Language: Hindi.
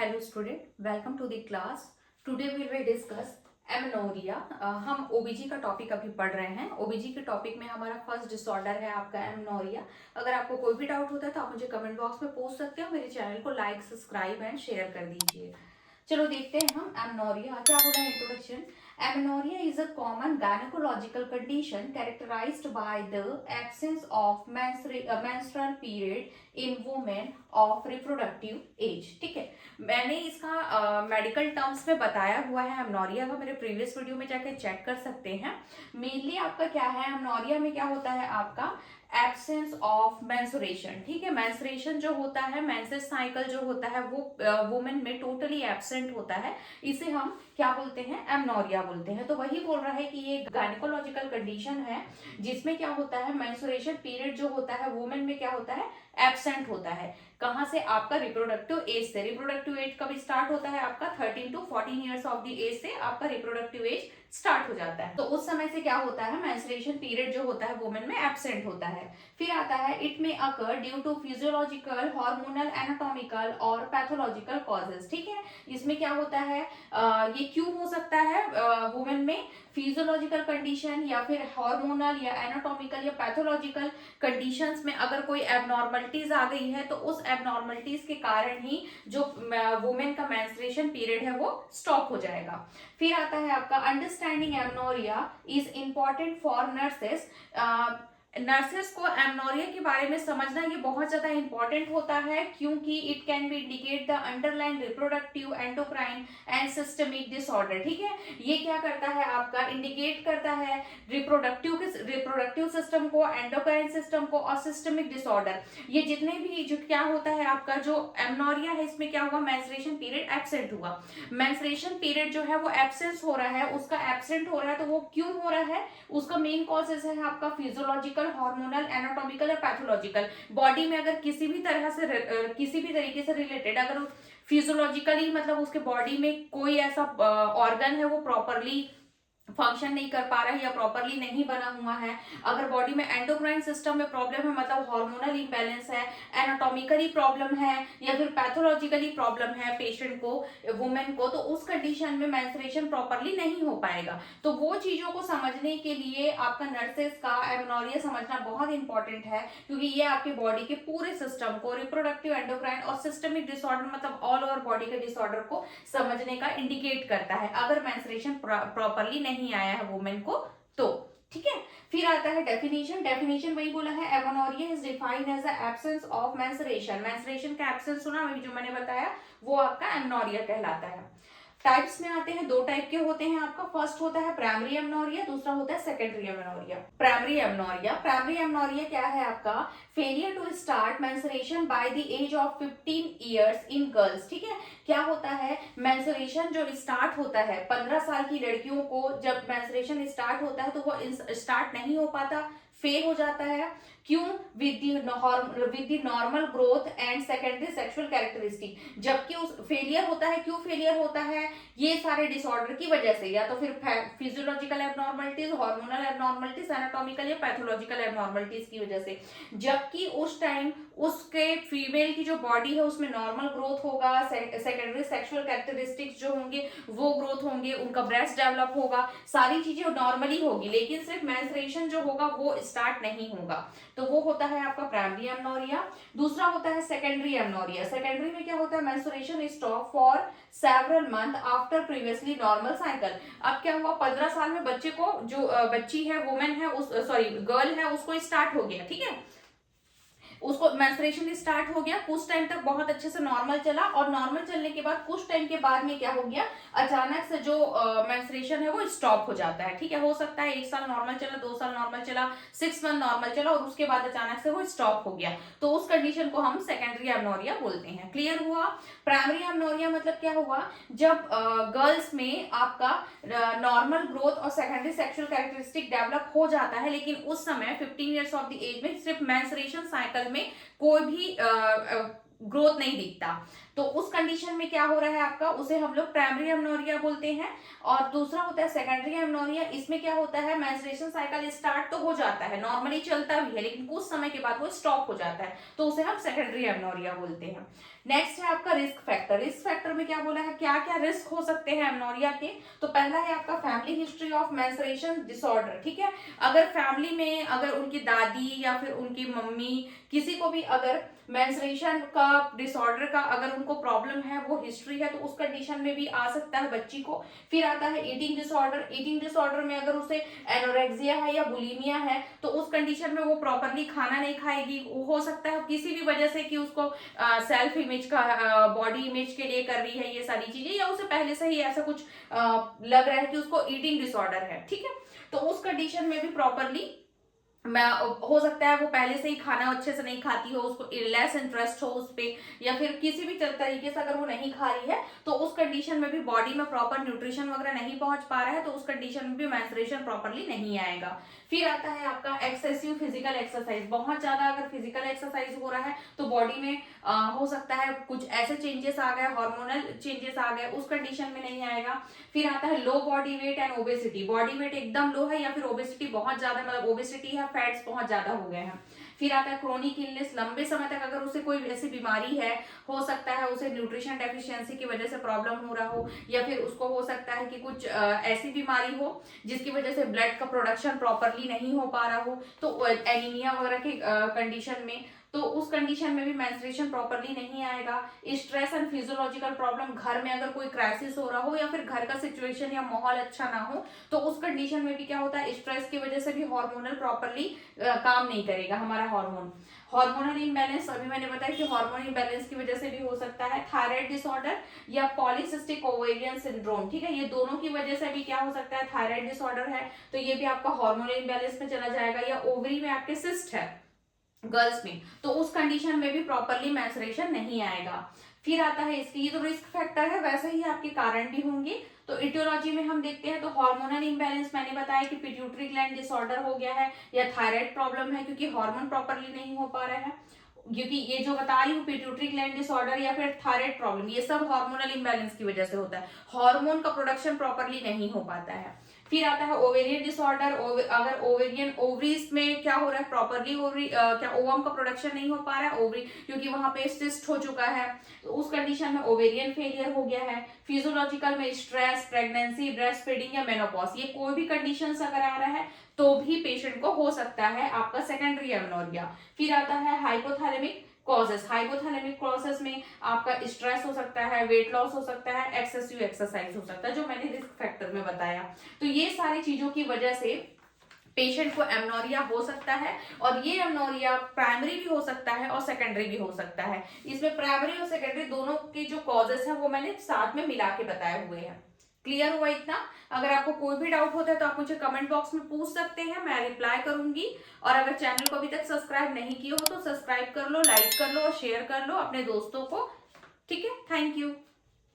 Hello student, welcome to the class. Today we will discuss amenorrhoea. हम ओबीजी का टॉपिक अभी पढ़ रहे हैं। ओबीजी के टॉपिक में हमारा फर्स्ट डिसऑर्डर है आपका एमनोरिया। अगर आपको कोई भी डाउट होता है तो आप मुझे कमेंट बॉक्स में पूछ सकते हो। मेरे चैनल को लाइक, सब्सक्राइब एंड शेयर कर दीजिए। चलो देखते हैं हम एमनोरिया क्या बोला है introduction. Amenorrhea is a common gynecological condition characterized by the absence of menstrual period in women of reproductive age। ठीक है, मैंने इसका मेडिकल टर्म्स में बताया हुआ है एमनोरिया का, मेरे प्रीवियस वीडियो में जाके चेक कर सकते हैं। मेनली आपका क्या है, एमनोरिया में क्या होता है आपका एब्सेंस ऑफ मेंस्ट्रुएशन। ठीक है, मेंस्ट्रुएशन जो होता है, मेंसेस साइकिल जो होता है वो वुमेन में टोटली एब्सेंट होता है। इसे हम क्या बोलते हैं, एमनोरिया बोलते हैं। तो वही बोल रहा है कि ये गायनेकोलॉजिकल कंडीशन है जिसमें क्या होता है, मेंस्ट्रुएशन पीरियड जो होता है वुमेन में क्या होता है, एब्सेंट होता है। कहां से, आपका रिप्रोडक्टिव एज से। रिप्रोडक्टिव एज कब स्टार्ट होता है आपका 13 to 14 years of the age से आपका रिप्रोडक्टिव एज स्टार्ट हो जाता है। तो उस समय से क्या होता है, मेंस्ट्रुएशन पीरियड जो होता है वुमेन में एब्सेंट होता है। फिर आता है इट में occur due to physiological, hormonal, anatomical और पैथोलॉजिकल कॉजेज। ठीक है, इसमें क्या होता है, ये क्यों हो सकता है वुमेन में, फिजियोलॉजिकल कंडीशन या फिर हार्मोनल या एनाटॉमिकल या पैथोलॉजिकल कंडीशंस में अगर कोई एबनॉर्मलिटीज आ गई है तो उस एबनॉर्मलिटीज के कारण ही जो वुमेन का मेंस्ट्रुएशन पीरियड है वो स्टॉप हो जाएगा। फिर आता है आपका understanding amenorrhoea is important for nurses. Nurses को एमनोरिया के बारे में समझना ये बहुत ज्यादा इंपॉर्टेंट होता है, क्योंकि it can be indicate the underline reproductive, endocrine and systemic disorder. ठीक है, ये क्या करता है आपका, इंडिकेट करता है रिप्रोडक्टिव सिस्टम को, एंडोक्राइन सिस्टम को और सिस्टमिक डिसऑर्डर। ये जितने भी जो क्या होता है आपका जो एमनोरिया है, इसमें क्या हुआ, मेंस्ट्रुएशन पीरियड एब्सेंट हुआ। मेंस्ट्रुएशन पीरियड जो है वो एब्सेंस हो रहा है, उसका एब्सेंट हो रहा है। तो वो क्यों हो रहा है, उसका मेन कॉजेज है आपका फिजियोलॉजिकल, हार्मोनल, एनाटॉमिकल या पैथोलॉजिकल। बॉडी में अगर किसी भी तरह से किसी भी तरीके से रिलेटेड, अगर फिजियोलॉजिकली मतलब उसके बॉडी में कोई ऐसा ऑर्गन है वो प्रॉपरली फंक्शन नहीं कर पा रहा है या प्रॉपरली नहीं बना हुआ है, अगर बॉडी में एंडोक्राइन सिस्टम में प्रॉब्लम है मतलब हार्मोनल इंबैलेंस है, एनाटॉमिकली प्रॉब्लम है या फिर पैथोलॉजिकली प्रॉब्लम है पेशेंट को, वुमेन को, तो उस कंडीशन में मेंस्ट्रुएशन प्रॉपरली नहीं हो पाएगा। तो वो चीजों को समझने के लिए आपका नर्सेस का एमनोरिया समझना बहुत इंपॉर्टेंट है, क्योंकि ये आपके बॉडी के पूरे सिस्टम को, रिप्रोडक्टिव, एंडोक्राइन और सिस्टमिक डिसऑर्डर मतलब ऑल ओवर बॉडी के डिसऑर्डर को समझने का इंडिकेट करता है अगर मेंस्ट्रुएशन प्रॉपरली नहीं आया है वुमेन को तो। ठीक है, फिर आता है डेफिनेशन। डेफिनेशन वही बोला है, amenorrhoea is defined as the absence of menstruation. Menstruation का एब्सेंस सुना अभी जो मैंने बताया, वो आपका एमनोरिया कहलाता है। टाइप्स में आते हैं, दो टाइप के होते हैं आपका। फर्स्ट होता है प्राइमरी एमनोरिया, दूसरा होता है secondary amenorrhoea. Primary amenorrhoea, primary amenorrhoea क्या है आपका, failure to start menstruation by the age of 15 years in girls. ठीक है, क्या होता है, मेंस्ट्रुएशन जो स्टार्ट होता है 15 साल की लड़कियों को, जब मेंस्ट्रुएशन स्टार्ट होता है तो वो स्टार्ट नहीं हो पाता, फेल हो जाता है। क्यों, with the normal growth and secondary sexual characteristic. जबकि उस फेलियर होता है, क्यों फेलियर होता है, ये सारे डिसऑर्डर की वजह से, या तो फिर physiological abnormalities, hormonal abnormalities, anatomical या पैथोलॉजिकल एबनॉर्मलिटीज की वजह से। जबकि उस टाइम उसके फीमेल की जो बॉडी है उसमें नॉर्मल ग्रोथ होगा, सेकेंडरी सेक्सुअल कैरेक्टरिस्टिक्स जो होंगे वो ग्रोथ होंगे, उनका ब्रेस्ट डेवलप होगा, सारी चीजें नॉर्मली होगी, लेकिन सिर्फ मेंस्ट्रुएशन जो होगा वो स्टार्ट नहीं होगा। तो वो होता है आपका प्राइमरी एमनोरिया। दूसरा होता है सेकेंडरी एमनोरिया। सेकेंडरी में क्या होता है, menstruation stop for several month after previously normal cycle. अब क्या हुआ, 15 साल में बच्चे को, जो बच्ची है, वुमेन है, उस सॉरी गर्ल है, उसको स्टार्ट हो गया। ठीक है, उसको मेंस्ट्रुएशन स्टार्ट हो गया, कुछ टाइम तक बहुत अच्छे से नॉर्मल चला, और नॉर्मल चलने के बाद कुछ टाइम के बाद में क्या हो गया, अचानक से जो मेंस्ट्रुएशन है वो स्टॉप हो जाता है। ठीक है, हो सकता है 1 साल नॉर्मल चला, 2 साल नॉर्मल चला, 6 मंथ नॉर्मल चला और उसके बाद अचानक से वो स्टॉप हो गया, तो उस कंडीशन को हम सेकेंडरी एमनोरिया बोलते हैं। क्लियर हुआ। प्राइमरी एमनोरिया मतलब क्या हुआ, जब गर्ल्स में आपका नॉर्मल ग्रोथ और सेकेंडरी सेक्सुअल कैरेक्टरिस्टिक डेवलप हो जाता है, लेकिन उस समय 15 ईयर्स ऑफ द एज में सिर्फ मेंस्ट्रुएशन साइकिल में कोई भी ग्रोथ नहीं दिखता, तो उस कंडीशन में क्या हो रहा है आपका, उसे हम लोग प्राइमरी एमनोरिया बोलते हैं। और दूसरा होता है सेकेंडरी एमनोरिया। इसमें क्या होता है, मेंस्ट्रुएशन साइकिल स्टार्ट तो हो जाता है, नॉर्मली चलता भी है, लेकिन कुछ समय के बाद वो स्टॉप हो जाता है, तो उसे हम सेकेंडरी एमनोरिया बोलते हैं। नेक्स्ट है आपका रिस्क फैक्टर। रिस्क फैक्टर में क्या बोला है, क्या क्या रिस्क हो सकते हैं एमनोरिया के। तो पहला है आपका family history of menstruation disorder. ठीक है, अगर फैमिली में अगर उनकी दादी या फिर उनकी मम्मी किसी को भी अगर मेंस्ट्रुएशन का डिसऑर्डर का अगर उनको प्रॉब्लम है, वो हिस्ट्री है, तो उस कंडीशन में भी आ सकता है बच्ची को। फिर आता है ईटिंग डिसऑर्डर। ईटिंग डिसऑर्डर में अगर उसे एनोरेक्सिया है या बुलिमिया है, तो उस कंडीशन में वो प्रॉपरली खाना नहीं खाएगी। हो सकता है किसी भी वजह से कि उसको सेल्फ इमेज का बॉडी इमेज के लिए कर रही है ये सारी चीजें, या उसे पहले से ही ऐसा कुछ लग रहा है कि उसको ईटिंग डिसऑर्डर है। ठीक है, तो उस कंडीशन में भी प्रॉपरली हो सकता है वो पहले से ही खाना अच्छे से नहीं खाती हो, उसको लेस इंटरेस्ट हो उस पे, या फिर किसी भी तरीके से अगर वो नहीं खा रही है, तो उस कंडीशन में भी बॉडी में प्रॉपर न्यूट्रिशन वगैरह नहीं पहुंच पा रहा है, तो उस कंडीशन में भी मेंस्ट्रुएशन प्रॉपरली नहीं आएगा। फिर आता है आपका एक्सेसिव फिजिकल एक्सरसाइज। बहुत ज्यादा अगर फिजिकल एक्सरसाइज हो रहा है, तो बॉडी में हो सकता है कुछ ऐसे चेंजेस आ गए, हार्मोनल चेंजेस आ गए, उस कंडीशन में नहीं आएगा। फिर आता है low body weight and obesity. Body weight एकदम लो है या फिर ओबेसिटी बहुत ज्यादा, मतलब ओबेसिटी है, फैट्स बहुत ज्यादा हो गए हैं। फिर आता है क्रोनिक इलनेस। लंबे समय तक अगर उसे कोई ऐसी बीमारी है, हो सकता है उसे न्यूट्रिशन डेफिशिएंसी की वजह से प्रॉब्लम हो रहा हो, या फिर उसको हो सकता है कि कुछ ऐसी बीमारी हो जिसकी वजह से ब्लड का प्रोडक्शन प्रॉपरली नहीं हो पा रहा हो, तो एनीमिया वगैरह के कंडीशन में, तो उस कंडीशन में भी मेंस्ट्रुएशन प्रॉपरली नहीं आएगा। Stress and physiological problem. घर में अगर कोई क्राइसिस हो रहा हो या फिर घर का सिचुएशन या माहौल अच्छा ना हो, तो उस कंडीशन में भी क्या होता है, स्ट्रेस की वजह से भी हार्मोनल प्रॉपरली काम नहीं करेगा हमारा हार्मोन। हार्मोनल इम्बैलेंस, अभी मैंने बताया कि हार्मोनल इम्बैलेंस की वजह से भी हो सकता है। थायराइड डिसऑर्डर या पॉलीसिस्टिक ओवेरियन सिंड्रोम। ठीक है, ये दोनों की वजह से भी क्या हो सकता है, थायराइड डिसऑर्डर है तो ये भी आपका हार्मोनल इम्बैलेंस में चला जाएगा, या ओवरी में आपके सिस्ट है गर्ल्स में, तो उस कंडीशन में भी प्रॉपरली मेंस्ट्रुएशन नहीं आएगा। फिर आता है इसकी, ये तो रिस्क फैक्टर है, वैसे ही आपके कारण भी होंगे। तो इटियोलॉजी में हम देखते हैं तो हार्मोनल इम्बैलेंस, मैंने बताया कि पिट्यूटरी ग्लैंड डिसऑर्डर हो गया है या थायराइड प्रॉब्लम है, क्योंकि हार्मोन प्रॉपरली नहीं हो पा रहा है। क्योंकि ये जो बता रही हूँ पिट्यूटरी ग्लैंड डिसऑर्डर या फिर थायराइड प्रॉब्लम, ये सब हार्मोनल इम्बैलेंस की वजह से होता है, हार्मोन का प्रोडक्शन प्रॉपरली नहीं हो पाता है। फिर आता है ओवेरियन डिसऑर्डर। अगर ओवेरियन ओवरीज में क्या हो रहा है, प्रॉपरली ओवरी क्या ओवम का प्रोडक्शन नहीं हो पा रहा है, ओवरी क्योंकि वहां पे सिस्ट हो चुका है, तो उस कंडीशन में ओवेरियन फेलियर हो गया है। फिजियोलॉजिकल में स्ट्रेस, प्रेगनेंसी, ब्रेस्ट फीडिंग या मेनोपॉज, ये कोई भी कंडीशन अगर आ रहा है तो भी पेशेंट को हो सकता है आपका सेकेंडरी एमेनोरिया। फिर आता है हाइपोथैलेमिक कॉजेस। हाइपोथैलेमिक कॉजेस में आपका स्ट्रेस हो सकता है, वेट लॉस हो सकता है, एक्सेसिव एक्सरसाइज हो सकता है, जो मैंने रिस्क फैक्टर में बताया। तो ये सारी चीजों की वजह से पेशेंट को एमनोरिया हो सकता है, और ये एमनोरिया प्राइमरी भी हो सकता है और सेकेंडरी भी हो सकता है। इसमें प्राइमरी और सेकेंडरी दोनों के जो कॉजेस हैं वो मैंने साथ में मिला के बताए हुए हैं। क्लियर हुआ इतना? अगर आपको कोई भी डाउट होता है तो आप मुझे कमेंट बॉक्स में पूछ सकते हैं, मैं रिप्लाई करूंगी। और अगर चैनल को अभी तक सब्सक्राइब नहीं किया हो तो सब्सक्राइब कर लो, लाइक कर लो और शेयर कर लो अपने दोस्तों को। ठीक है, थैंक यू।